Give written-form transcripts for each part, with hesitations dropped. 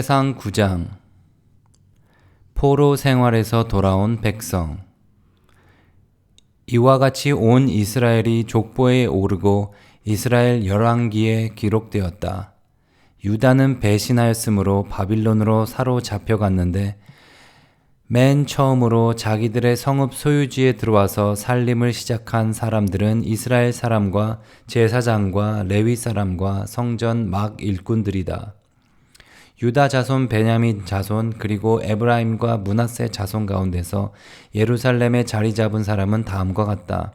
세상 9장 포로 생활에서 돌아온 백성. 이와 같이 온 이스라엘이 족보에 오르고 이스라엘 열왕기에 기록되었다. 유다는 배신하였으므로 바빌론으로 사로잡혀갔는데 맨 처음으로 자기들의 성읍 소유지에 들어와서 살림을 시작한 사람들은 이스라엘 사람과 제사장과 레위 사람과 성전 막 일꾼들이다. 유다 자손, 베냐민 자손, 그리고 에브라임과 므낫세 자손 가운데서 예루살렘에 자리 잡은 사람은 다음과 같다.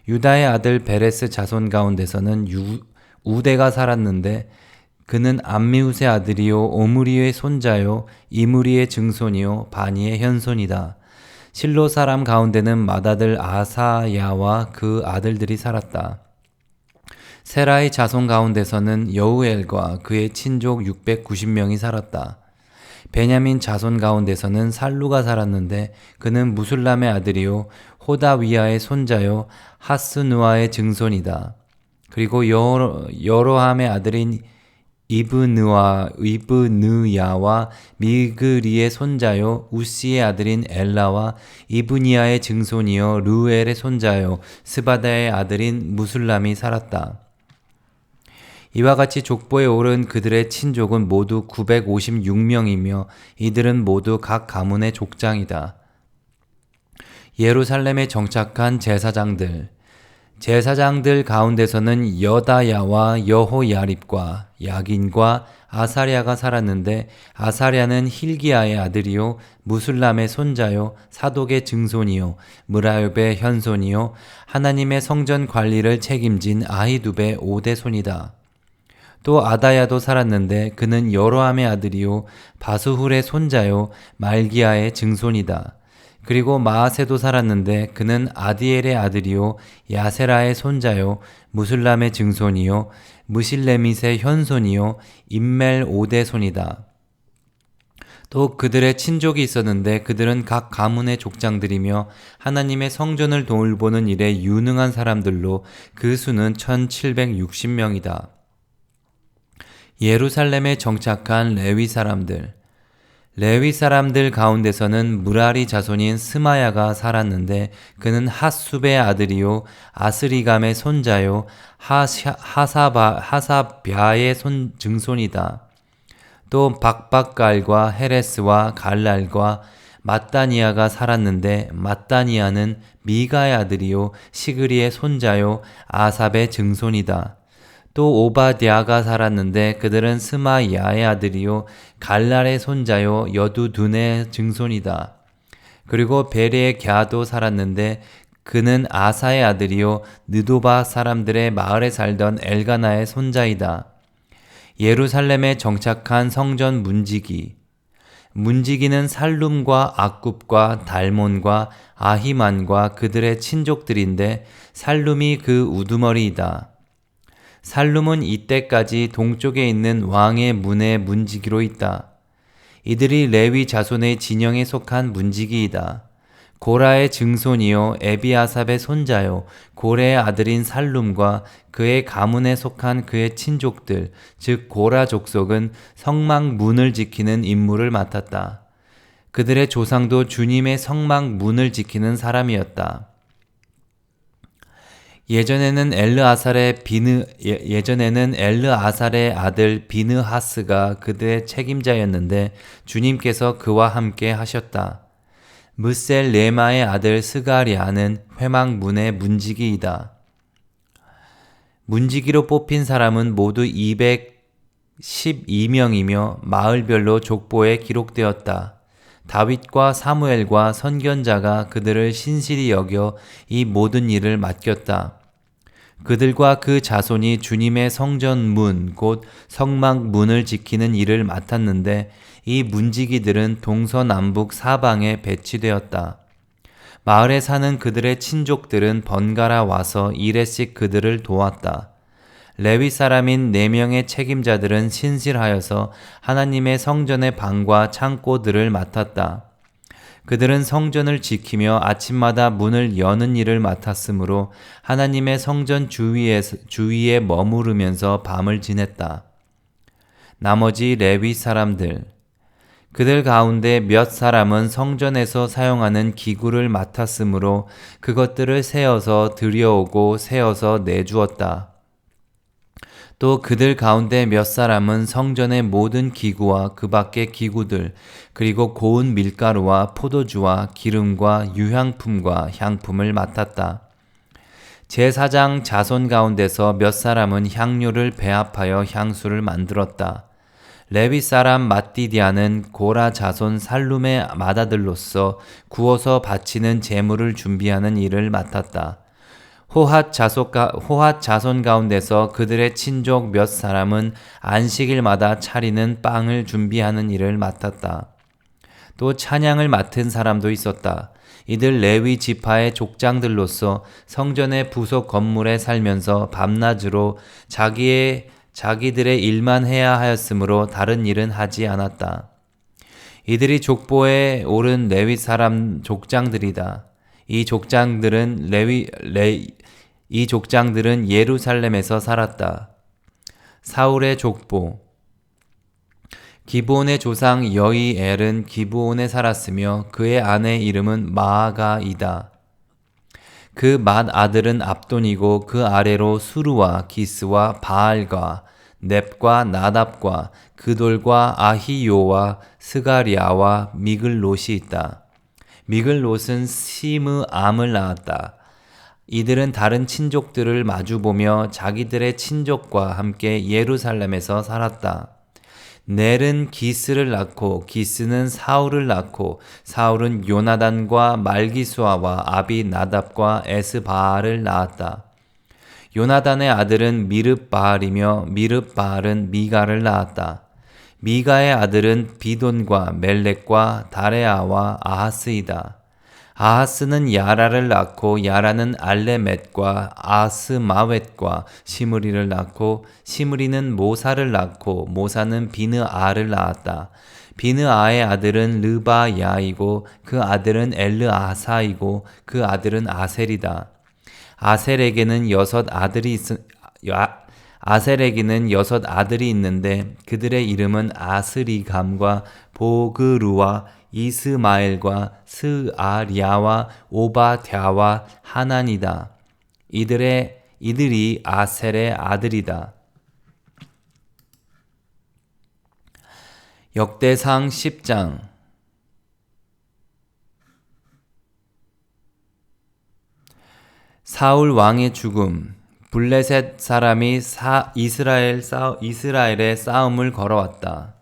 유다의 아들 베레스 자손 가운데서는 우대가 살았는데 그는 암미우스의 아들이요 오므리의 손자요 이므리의 증손이요 바니의 현손이다. 실로 사람 가운데는 맏아들 아사야와 그 아들들이 살았다. 세라의 자손 가운데서는 여우엘과 그의 친족 690명이 살았다. 베냐민 자손 가운데서는 살루가 살았는데 그는 무술람의 아들이요 호다위아의 손자요 하스누아의 증손이다. 그리고 여로함의 아들인 이브느야와 미그리의 손자요 우시의 아들인 엘라와 이브니아의 증손이요 르우엘의 손자요 스바다의 아들인 무술람이 살았다. 이와 같이 족보에 오른 그들의 친족은 모두 956명이며 이들은 모두 각 가문의 족장이다. 예루살렘에 정착한 제사장들 가운데서는 여다야와 여호야립과 야긴과 아사랴가 살았는데 아사랴는 힐기야의 아들이요 무술람의 손자요 사독의 증손이요 므라엽의 현손이요 하나님의 성전 관리를 책임진 아히두베의 5대 손이다. 또 아다야도 살았는데 그는 여로함의 아들이요 바수훌의 손자요 말기야의 증손이다. 그리고 마아세도 살았는데 그는 아디엘의 아들이요 야세라의 손자요 무술람의 증손이요 무실레밋의 현손이요 임멜 5대 손이다. 또 그들의 친족이 있었는데 그들은 각 가문의 족장들이며 하나님의 성전을 돌보는 일에 유능한 사람들로 그 수는 1760명이다. 예루살렘에 정착한 레위 사람들 가운데서는 무라리 자손인 스마야가 살았는데 그는 핫숲의 아들이요 아스리감의 손자요 하사ဗျ의 증손이다. 또 박박갈과 헤레스와 갈랄과 mat다니아가 살았는데 mat다니아는 미가의 아들이요 시그리의 손자요 아삽의 증손이다. 또 오바댜가 살았는데 그들은 스마야의 아들이요 갈랄의 손자요 여두둔의 증손이다. 그리고 베레의 갸도 살았는데 그는 아사의 아들이요 느도바 사람들의 마을에 살던 엘가나의 손자이다. 예루살렘에 정착한 성전 문지기는 살룸과 악굽과 달몬과 아히만과 그들의 친족들인데 살룸이 그 우두머리이다. 살룸은 이때까지 동쪽에 있는 왕의 문의 문지기로 있다. 이들이 레위 자손의 진영에 속한 문지기이다. 고라의 증손이요 에비아삽의 손자요 고레의 아들인 살룸과 그의 가문에 속한 그의 친족들 즉 고라 족속은 성막 문을 지키는 임무를 맡았다. 그들의 조상도 주님의 성막 문을 지키는 사람이었다. 예전에는 엘르아살의 아들 비느하스가 그들의 책임자였는데 주님께서 그와 함께 하셨다. 무셀레마의 아들 스가랴는 회막 문의 문지기이다. 문지기로 뽑힌 사람은 모두 212명이며 마을별로 족보에 기록되었다. 다윗과 사무엘과 선견자가 그들을 신실히 여겨 이 모든 일을 맡겼다. 그들과 그 자손이 주님의 성전 문, 곧 성막 문을 지키는 일을 맡았는데 이 문지기들은 동서남북 사방에 배치되었다. 마을에 사는 그들의 친족들은 번갈아 와서 일회씩 그들을 도왔다. 레위 사람인 4명의 책임자들은 신실하여서 하나님의 성전의 방과 창고들을 맡았다. 그들은 성전을 지키며 아침마다 문을 여는 일을 맡았으므로 하나님의 성전 주위에 머무르면서 밤을 지냈다. 나머지 레위 사람들. 그들 가운데 몇 사람은 성전에서 사용하는 기구를 맡았으므로 그것들을 세어서 들여오고 세어서 내주었다. 또 그들 가운데 몇 사람은 성전의 모든 기구와 그 밖의 기구들, 그리고 고운 밀가루와 포도주와 기름과 유향품과 향품을 맡았다. 제사장 자손 가운데서 몇 사람은 향료를 배합하여 향수를 만들었다. 레위 사람 마띠디아는 고라 자손 살룸의 맏아들로서 구워서 바치는 제물을 준비하는 일을 맡았다. 호핫 자손 가운데서 그들의 친족 몇 사람은 안식일마다 차리는 빵을 준비하는 일을 맡았다. 또 찬양을 맡은 사람도 있었다. 이들 레위 지파의 족장들로서 성전의 부속 건물에 살면서 밤낮으로 자기들의 일만 해야 하였으므로 다른 일은 하지 않았다. 이들이 족보에 오른 레위 사람 족장들이다. 이 족장들은 예루살렘에서 살았다. 사울의 족보. 기브온의 조상 여이엘은 기브온에 살았으며 그의 아내 이름은 마아가이다. 그 맏아들은 압돈이고 그 아래로 수르와 기스와 바알과 넵과 나답과 그돌과 아히요와 스가리아와 미글롯이 있다. 미글롯은 시므암을 낳았다. 이들은 다른 친족들을 마주보며 자기들의 친족과 함께 예루살렘에서 살았다. 넬은 기스를 낳고 기스는 사울을 낳고 사울은 요나단과 말기수아와 아비나답과 에스바알을 낳았다. 요나단의 아들은 미르바알이며 미르바알은 미가를 낳았다. 미가의 아들은 비돈과 멜렉과 다레아와 아하스이다. 아하스는 야라를 낳고 야라는 알레멧과 아스마웻과 시므리를 낳고 시므리는 모사를 낳고 모사는 비느아를 낳았다. 비느아의 아들은 르바야이고 그 아들은 엘르아사이고 그 아들은 아셀이다. 아셀에게는 여섯 아들이 있는데 그들의 이름은 아스리감과 보그루와 이스마엘과 스아리아와 오바댜와 하난이다. 이들이 아셀의 아들이다. 역대상 10장. 사울 왕의 죽음. 블레셋 사람이 이스라엘의 싸움을 걸어왔다.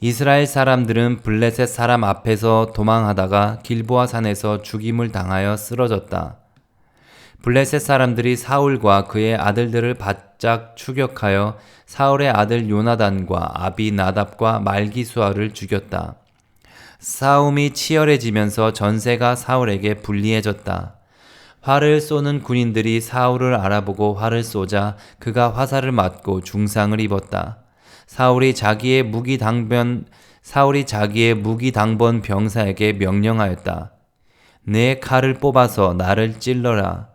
이스라엘 사람들은 블레셋 사람 앞에서 도망하다가 길보아 산에서 죽임을 당하여 쓰러졌다. 블레셋 사람들이 사울과 그의 아들들을 바짝 추격하여 사울의 아들 요나단과 아비나답과 말기수아를 죽였다. 싸움이 치열해지면서 전세가 사울에게 불리해졌다. 활을 쏘는 군인들이 사울을 알아보고 활을 쏘자 그가 화살을 맞고 중상을 입었다. 사울이 자기의 무기당번 병사에게 명령하였다. 내 칼을 뽑아서 나를 찔러라.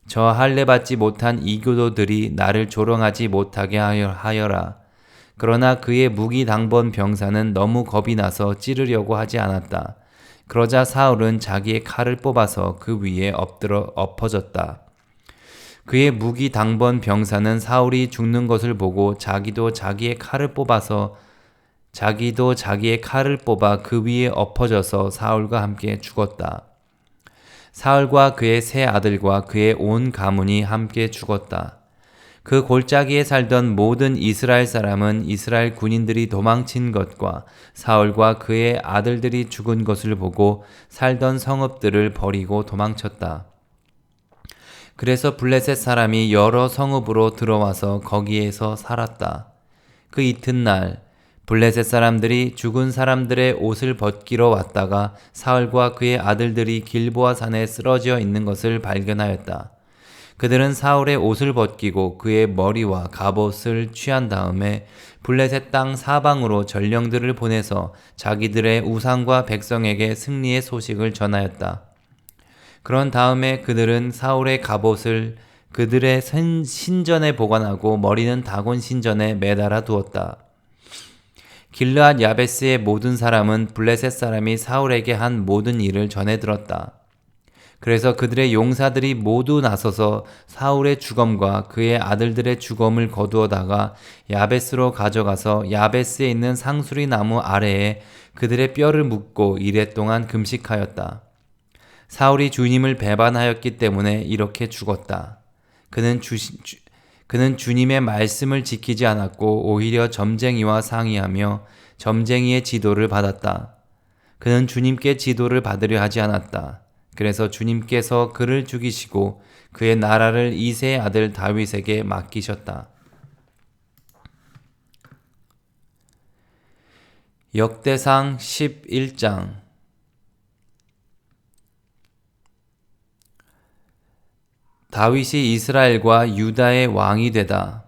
저 할례 받지 못한 이교도들이 나를 조롱하지 못하게 하여라. 그러나 그의 무기당번 병사는 너무 겁이 나서 찌르려고 하지 않았다. 그러자 사울은 자기의 칼을 뽑아서 그 위에 엎어졌다. 그의 무기당번 병사는 사울이 죽는 것을 보고 자기도 자기의 칼을 뽑아 그 위에 엎어져서 사울과 함께 죽었다. 사울과 그의 세 아들과 그의 온 가문이 함께 죽었다. 그 골짜기에 살던 모든 이스라엘 사람은 이스라엘 군인들이 도망친 것과 사울과 그의 아들들이 죽은 것을 보고 살던 성읍들을 버리고 도망쳤다. 그래서 블레셋 사람이 여러 성읍으로 들어와서 거기에서 살았다. 그 이튿날 블레셋 사람들이 죽은 사람들의 옷을 벗기러 왔다가 사울과 그의 아들들이 길보아 산에 쓰러져 있는 것을 발견하였다. 그들은 사울의 옷을 벗기고 그의 머리와 갑옷을 취한 다음에 블레셋 땅 사방으로 전령들을 보내서 자기들의 우상과 백성에게 승리의 소식을 전하였다. 그런 다음에 그들은 사울의 갑옷을 그들의 신전에 보관하고 머리는 다곤 신전에 매달아 두었다. 길르앗 야베스의 모든 사람은 블레셋 사람이 사울에게 한 모든 일을 전해 들었다. 그래서 그들의 용사들이 모두 나서서 사울의 주검과 그의 아들들의 주검을 거두어다가 야베스로 가져가서 야베스에 있는 상수리 나무 아래에 그들의 뼈를 묻고 이레 동안 금식하였다. 사울이 주님을 배반하였기 때문에 이렇게 죽었다. 그는 주님의 말씀을 지키지 않았고 오히려 점쟁이와 상의하며 점쟁이의 지도를 받았다. 그는 주님께 지도를 받으려 하지 않았다. 그래서 주님께서 그를 죽이시고 그의 나라를 이새의 아들 다윗에게 맡기셨다. 역대상 11장. 다윗이 이스라엘과 유다의 왕이 되다.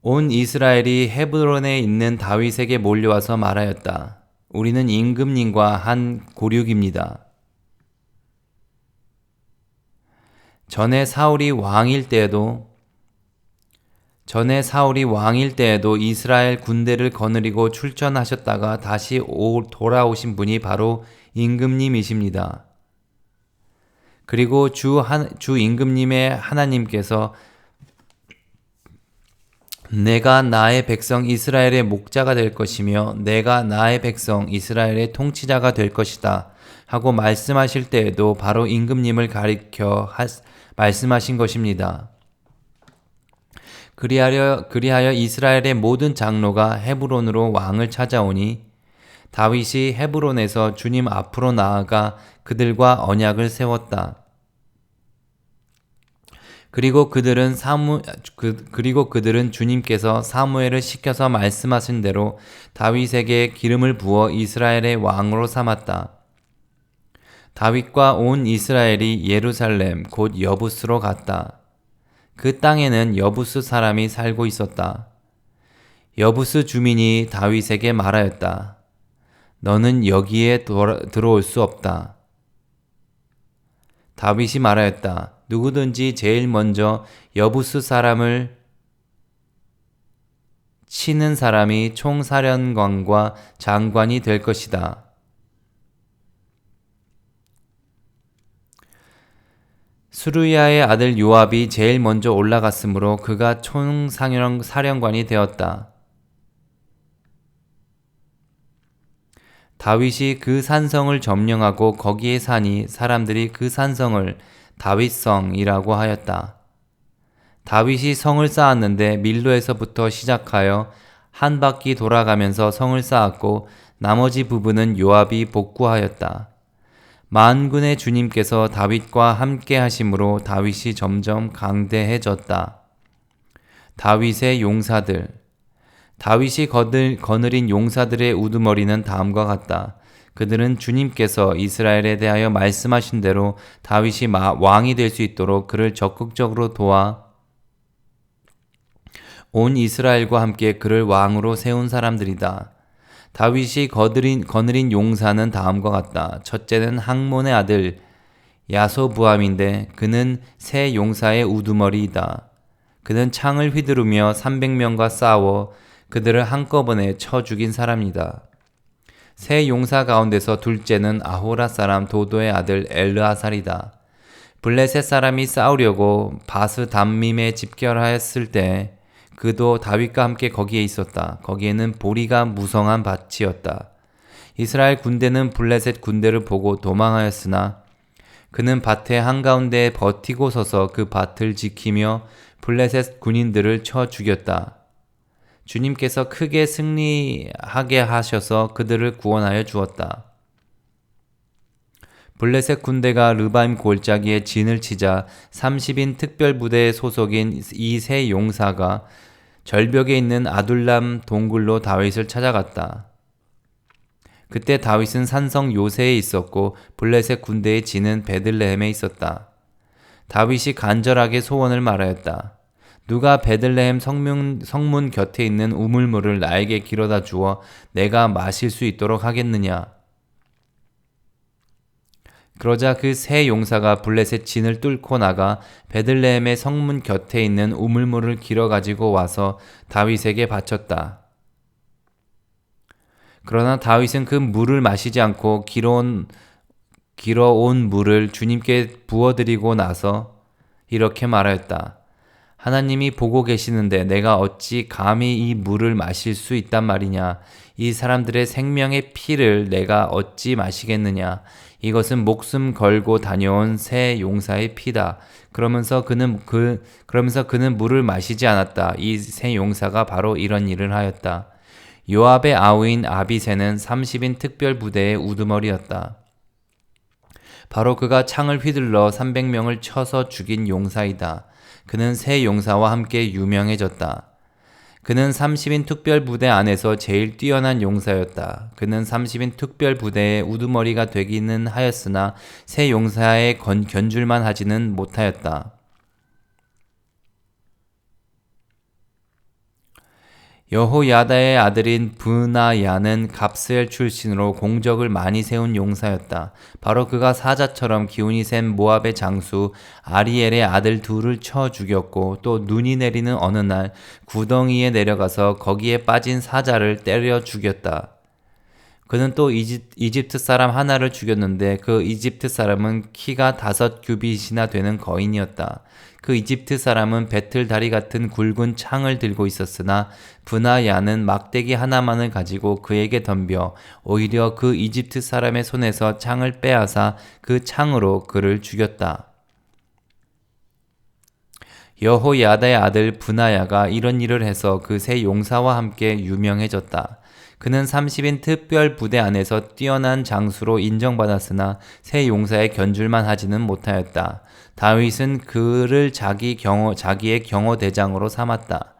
온 이스라엘이 헤브론에 있는 다윗에게 몰려와서 말하였다. 우리는 임금님과 한 고륙입니다. 전에 사울이 왕일 때에도 이스라엘 군대를 거느리고 출전하셨다가 다시 돌아오신 분이 바로 임금님이십니다. 그리고 주 임금님의 하나님께서 내가 나의 백성 이스라엘의 목자가 될 것이며 내가 나의 백성 이스라엘의 통치자가 될 것이다 하고 말씀하실 때에도 바로 임금님을 가리켜 말씀하신 것입니다. 그리하여 이스라엘의 모든 장로가 헤브론으로 왕을 찾아오니 다윗이 헤브론에서 주님 앞으로 나아가 그들과 언약을 세웠다. 그리고 그들은 주님께서 사무엘을 시켜서 말씀하신 대로 다윗에게 기름을 부어 이스라엘의 왕으로 삼았다. 다윗과 온 이스라엘이 예루살렘 곧 여부스로 갔다. 그 땅에는 여부스 사람이 살고 있었다. 여부스 주민이 다윗에게 말하였다. 너는 여기에 들어올 수 없다. 다윗이 말하였다. 누구든지 제일 먼저 여부스 사람을 치는 사람이 총사령관과 장관이 될 것이다. 수르야의 아들 요압이 제일 먼저 올라갔으므로 그가 총사령관이 되었다. 다윗이 그 산성을 점령하고 거기에 사니 사람들이 그 산성을 다윗성이라고 하였다. 다윗이 성을 쌓았는데 밀로에서부터 시작하여 한 바퀴 돌아가면서 성을 쌓았고 나머지 부분은 요압이 복구하였다. 만군의 주님께서 다윗과 함께 하심으로 다윗이 점점 강대해졌다. 다윗의 용사들. 다윗이 거느린 용사들의 우두머리는 다음과 같다. 그들은 주님께서 이스라엘에 대하여 말씀하신 대로 다윗이 왕이 될 수 있도록 그를 적극적으로 도와 온 이스라엘과 함께 그를 왕으로 세운 사람들이다. 다윗이 거느린 용사는 다음과 같다. 첫째는 항몬의 아들 야소부암인데 그는 세 용사의 우두머리이다. 그는 창을 휘두르며 300명과 싸워 그들을 한꺼번에 쳐 죽인 사람이다. 세 용사 가운데서 둘째는 아호라 사람 도도의 아들 엘르아살이다. 블레셋 사람이 싸우려고 바스 담밈에 집결하였을 때 그도 다윗과 함께 거기에 있었다. 거기에는 보리가 무성한 밭이었다. 이스라엘 군대는 블레셋 군대를 보고 도망하였으나 그는 밭의 한가운데에 버티고 서서 그 밭을 지키며 블레셋 군인들을 쳐 죽였다. 주님께서 크게 승리하게 하셔서 그들을 구원하여 주었다. 블레셋 군대가 르바임 골짜기에 진을 치자 30인 특별부대 소속인 이 세 용사가 절벽에 있는 아둘람 동굴로 다윗을 찾아갔다. 그때 다윗은 산성 요새에 있었고 블레셋 군대의 진은 베들레헴에 있었다. 다윗이 간절하게 소원을 말하였다. 누가 베들레헴 성문 곁에 있는 우물물을 나에게 길어다 주어 내가 마실 수 있도록 하겠느냐? 그러자 그 세 용사가 블레셋 진을 뚫고 나가 베들레헴의 성문 곁에 있는 우물물을 길어 가지고 와서 다윗에게 바쳤다. 그러나 다윗은 그 물을 마시지 않고 길어온 물을 주님께 부어드리고 나서 이렇게 말하였다. 하나님이 보고 계시는데 내가 어찌 감히 이 물을 마실 수 있단 말이냐? 이 사람들의 생명의 피를 내가 어찌 마시겠느냐? 이것은 목숨 걸고 다녀온 새 용사의 피다. 그러면서 그는 물을 마시지 않았다. 이 새 용사가 바로 이런 일을 하였다. 요압의 아우인 아비새는 30인 특별 부대의 우두머리였다. 바로 그가 창을 휘둘러 300명을 쳐서 죽인 용사이다. 그는 새 용사와 함께 유명해졌다. 그는 30인 특별부대 안에서 제일 뛰어난 용사였다. 그는 30인 특별부대의 우두머리가 되기는 하였으나 새 용사의 견줄만 하지는 못하였다. 여호야다의 아들인 브나야는 갑스엘 출신으로 공적을 많이 세운 용사였다. 바로 그가 사자처럼 기운이 센 모압의 장수 아리엘의 아들 둘을 쳐 죽였고 또 눈이 내리는 어느 날 구덩이에 내려가서 거기에 빠진 사자를 때려 죽였다. 그는 또 이집트 사람 하나를 죽였는데 그 이집트 사람은 키가 5규빗이나 되는 거인이었다. 그 이집트 사람은 배틀 다리 같은 굵은 창을 들고 있었으나 브나야는 막대기 하나만을 가지고 그에게 덤벼 오히려 그 이집트 사람의 손에서 창을 빼앗아 그 창으로 그를 죽였다. 여호야다의 아들 브나야가 이런 일을 해서 그 세 용사와 함께 유명해졌다. 그는 30인 특별 부대 안에서 뛰어난 장수로 인정받았으나 세 용사의 견줄만 하지는 못하였다. 다윗은 그를 자기의 경호대장으로 삼았다.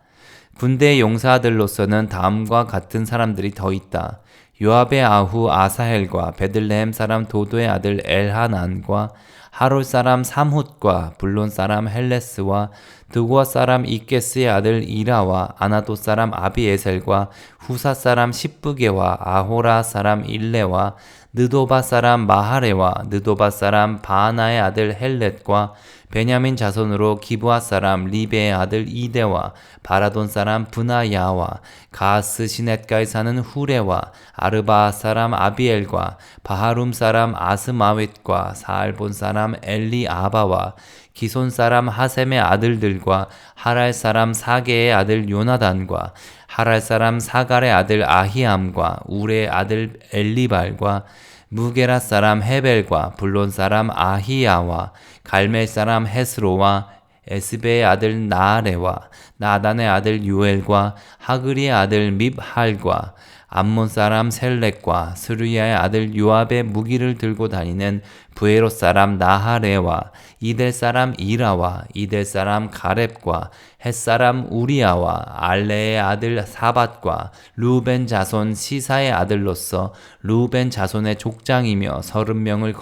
군대 용사들로서는 다음과 같은 사람들이 더 있다. 요압의 아후 아사헬과 베들레헴 사람 도도의 아들 엘하난과 하롤 사람 삼훗과 블론 사람 헬레스와 드고아 사람 이게스의 아들 이라와 아나도 사람 아비에셀과 후사 사람 십부게와 아호라 사람 일레와 느도바 사람 마하레와 느도바 사람 바하나의 아들 헬렛과 베냐민 자손으로 기브아 사람 리베의 아들 이데와 바라돈 사람 브나야와 가스 시넷가에 사는 후레와 아르바 사람 아비엘과 바하룸 사람 아스마웻과 사알본 사람 엘리아바와 기손 사람 하셈의 아들들과 하랄 사람 사게의 아들 요나단과 하랄 사람 사갈의 아들 아히암과 우레의 아들 엘리발과 무게라 사람 헤벨과 블론 사람 아히야와 갈멜 사람 헤스로와 에스베의 아들 나아레와 나단의 아들 유엘과 하그리의 아들 밉할과 암몬 사람 셀렉과 스루야의 아들 요압의 무기를 들고 다니는 부에롯 사람 나하레와 이델 사람 이라와 이델 사람 가렙과 헷 사람 우리야와 알레의 아들 사밧과 루벤 자손 시사의 아들로서 루벤 자손의 족장이며 30명을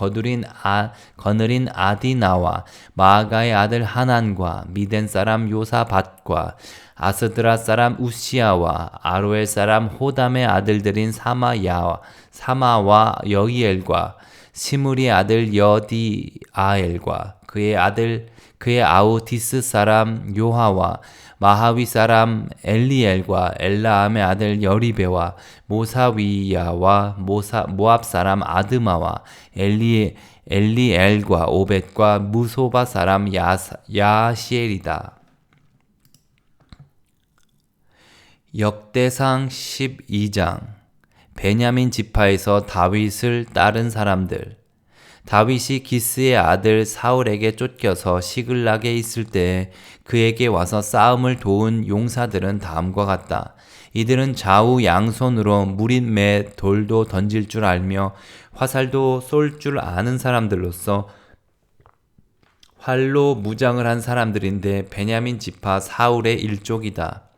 거느린 아디나와 마아가의 아들 하난과 미덴 사람 요사밧과 아스드라 사람 우시아와 아로엘 사람 호담의 아들들인 사마와 여이엘과 시므리의 아들 여디아엘과 그의 아우 디스 사람 요하와 마하위 사람 엘리엘과 엘라암의 아들 여리베와 모사위야와 모압 사람 아드마와 엘리엘과 오벳과 무소바 사람 야시엘이다. 역대상 12장 베냐민 지파에서 다윗을 따른 사람들. 다윗이 기스의 아들 사울에게 쫓겨서 시글락에 있을 때 그에게 와서 싸움을 도운 용사들은 다음과 같다. 이들은 좌우 양손으로 무린 매 돌도 던질 줄 알며 화살도 쏠 줄 아는 사람들로서 활로 무장을 한 사람들인데 베냐민 지파 사울의 일족이다.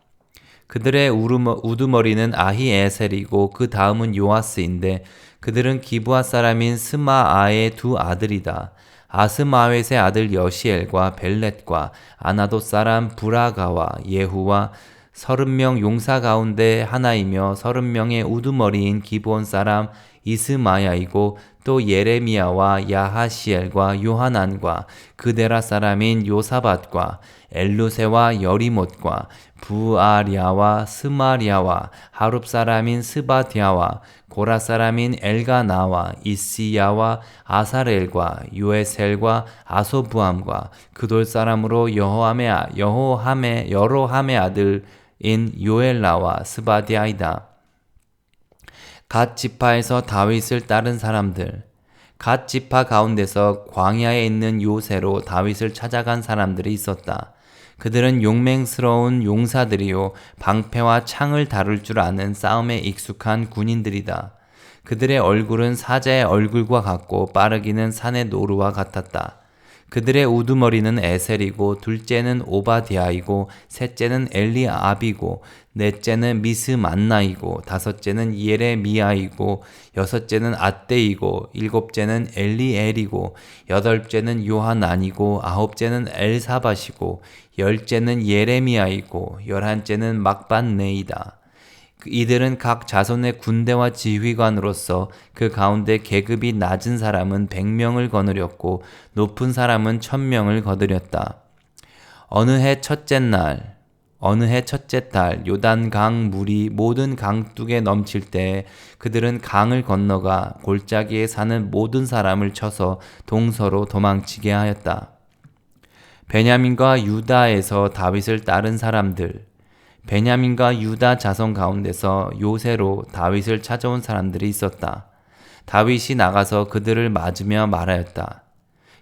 그들의 우두머리는 아히에셀이고 그 다음은 요아스인데 그들은 기브아 사람인 스마아의 두 아들이다. 아스마웻의 아들 여시엘과 벨렛과 아나도 사람 브라가와 예후와 30명 용사 가운데 하나이며 30명의 우두머리인 기브온 사람 이스마야이고 또 예레미야와 야하시엘과 요하난과 그데라 사람인 요사밧과 엘루세와 여리못과 부아랴와 스마랴와 하룹 사람인 스바디아와 고라 사람인 엘가나와 이시야와 아사렐과 요에셀과 아소부함과 그돌 사람으로 여로함의 아들인 요엘라와 스바디아이다. 갓 지파에서 다윗을 따른 사람들. 갓 지파 가운데서 광야에 있는 요새로 다윗을 찾아간 사람들이 있었다. 그들은 용맹스러운 용사들이요 방패와 창을 다룰 줄 아는 싸움에 익숙한 군인들이다. 그들의 얼굴은 사자의 얼굴과 같고 빠르기는 산의 노루와 같았다. 그들의 우두머리는 에셀이고 둘째는 오바디아이고 셋째는 엘리압이고 넷째는 미스만나이고 다섯째는 예레미야이고 여섯째는 앗데이고 일곱째는 엘리엘이고 여덟째는 요하난이고 아홉째는 엘사밧이고 열째는 예레미야이고 열한째는 막반네이다. 이들은 각 자손의 군대와 지휘관으로서 그 가운데 계급이 낮은 사람은 100명을 거느렸고 높은 사람은 1000명을 거느렸다. 어느 해 첫째 달 요단강 물이 모든 강둑에 넘칠 때 그들은 강을 건너가 골짜기에 사는 모든 사람을 쳐서 동서로 도망치게 하였다. 베냐민과 유다에서 다윗을 따른 사람들. 베냐민과 유다 자손 가운데서 요새로 다윗을 찾아온 사람들이 있었다. 다윗이 나가서 그들을 맞으며 말하였다.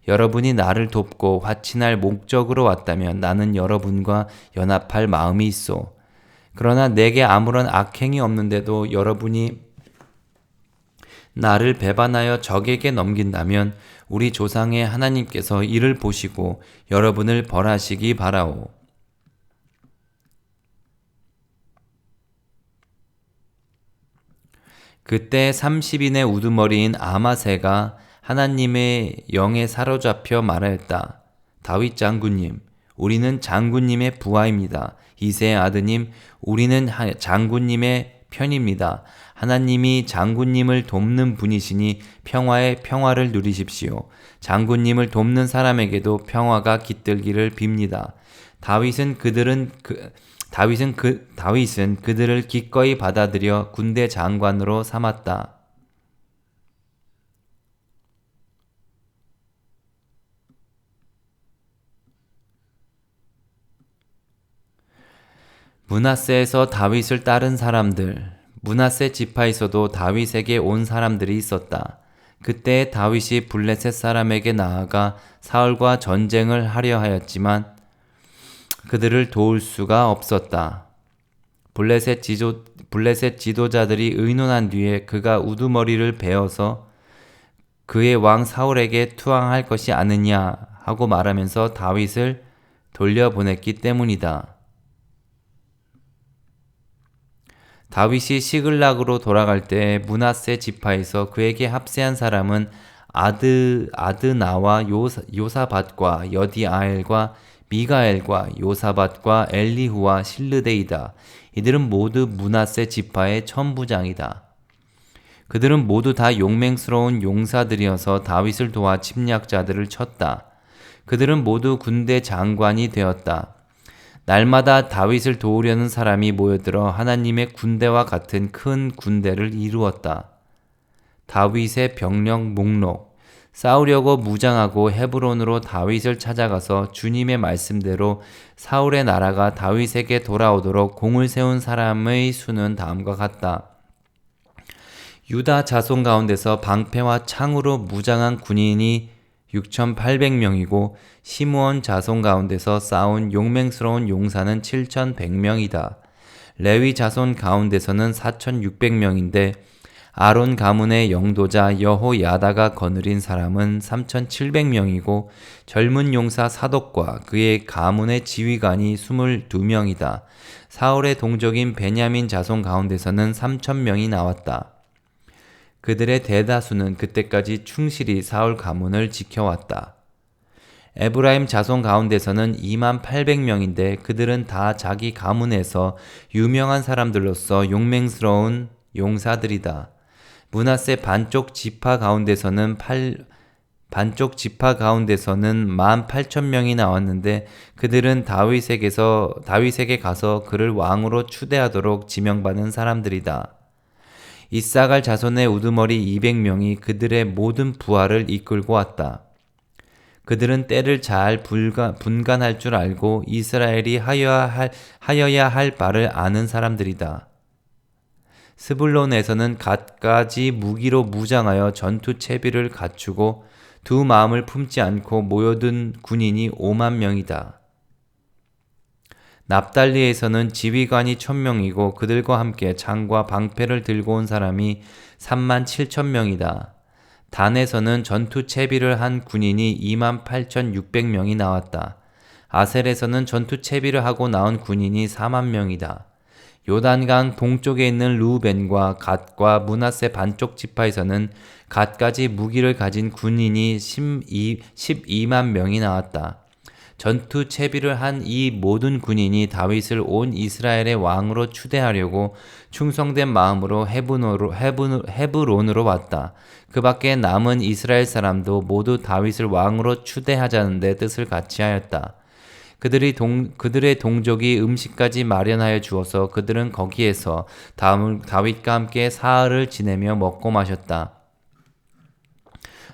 여러분이 나를 돕고 화친할 목적으로 왔다면 나는 여러분과 연합할 마음이 있소. 그러나 내게 아무런 악행이 없는데도 여러분이 나를 배반하여 적에게 넘긴다면 우리 조상의 하나님께서 이를 보시고 여러분을 벌하시기 바라오. 그때 30인의 우두머리인 아마새가 하나님의 영에 사로잡혀 말하였다. 다윗 장군님, 우리는 장군님의 부하입니다. 이새의 아드님, 우리는 장군님의 편입니다. 하나님이 장군님을 돕는 분이시니 평화의 평화를 누리십시오. 장군님을 돕는 사람에게도 평화가 깃들기를 빕니다. 다윗은 그들을 기꺼이 받아들여 군대 장관으로 삼았다. 므낫세에서 다윗을 따른 사람들. 므낫세 지파에서도 다윗에게 온 사람들이 있었다. 그때 다윗이 블레셋 사람에게 나아가 사울과 전쟁을 하려 하였지만 그들을 도울 수가 없었다. 블레셋 지도자들이 의논한 뒤에 그가 우두머리를 베어서 그의 왕 사울에게 투항할 것이 아니냐 하고 말하면서 다윗을 돌려보냈기 때문이다. 다윗이 시글락으로 돌아갈 때 므낫세 지파에서 그에게 합세한 사람은 아드나와 요사밧과 여디아엘과 미가엘과 요사밧과 엘리후와 실르데이다. 이들은 모두 므낫세 지파의 천부장이다. 그들은 모두 다 용맹스러운 용사들이어서 다윗을 도와 침략자들을 쳤다. 그들은 모두 군대 장관이 되었다. 날마다 다윗을 도우려는 사람이 모여들어 하나님의 군대와 같은 큰 군대를 이루었다. 다윗의 병력 목록. 싸우려고 무장하고 헤브론으로 다윗을 찾아가서 주님의 말씀대로 사울의 나라가 다윗에게 돌아오도록 공을 세운 사람의 수는 다음과 같다. 유다 자손 가운데서 방패와 창으로 무장한 군인이 6,800명이고 시므온 자손 가운데서 싸운 용맹스러운 용사는 7,100명이다. 레위 자손 가운데서는 4,600명인데 아론 가문의 영도자 여호야다가 거느린 사람은 3,700명이고 젊은 용사 사독과 그의 가문의 지휘관이 22명이다. 사울의 동족인 베냐민 자손 가운데서는 3,000명이 나왔다. 그들의 대다수는 그때까지 충실히 사울 가문을 지켜왔다. 에브라임 자손 가운데서는 28,000명인데 그들은 다 자기 가문에서 유명한 사람들로서 용맹스러운 용사들이다. 므낫세 반쪽 지파 가운데서는 18,000명이 나왔는데 그들은 다윗에게 가서 그를 왕으로 추대하도록 지명받은 사람들이다. 이사갈 자손의 우두머리 200명이 그들의 모든 부하를 이끌고 왔다. 그들은 때를 잘 분간할 줄 알고 이스라엘이 하여야 할 바를 아는 사람들이다. 스불론에서는 갖가지 무기로 무장하여 전투 채비를 갖추고 두 마음을 품지 않고 모여든 군인이 50,000명이다. 납달리에서는 지휘관이 1,000명이고 그들과 함께 창과 방패를 들고 온 사람이 37,000명이다. 단에서는 전투 채비를 한 군인이 28,600명이 나왔다. 아셀에서는 전투 채비를 하고 나온 군인이 40,000명이다. 요단강 동쪽에 있는 루벤과 갓과 므낫세 반쪽 지파에서는 갓까지 무기를 가진 군인이 120,000명이 나왔다. 전투 채비를 한 이 모든 군인이 다윗을 온 이스라엘의 왕으로 추대하려고 충성된 마음으로 헤브론으로 왔다. 그 밖에 남은 이스라엘 사람도 모두 다윗을 왕으로 추대하자는 데 뜻을 같이 하였다. 그들의 동족이 음식까지 마련하여 주어서 그들은 거기에서 다윗과 함께 사흘을 지내며 먹고 마셨다.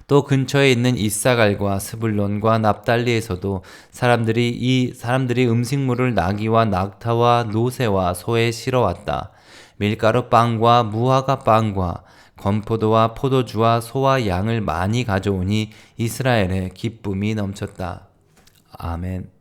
또 근처에 있는 이사갈과 스불론과 납달리에서도 사람들이 음식물을 나귀와 낙타와 노새와 소에 실어왔다. 밀가루 빵과 무화과 빵과 건포도와 포도주와 소와 양을 많이 가져오니 이스라엘에 기쁨이 넘쳤다. 아멘.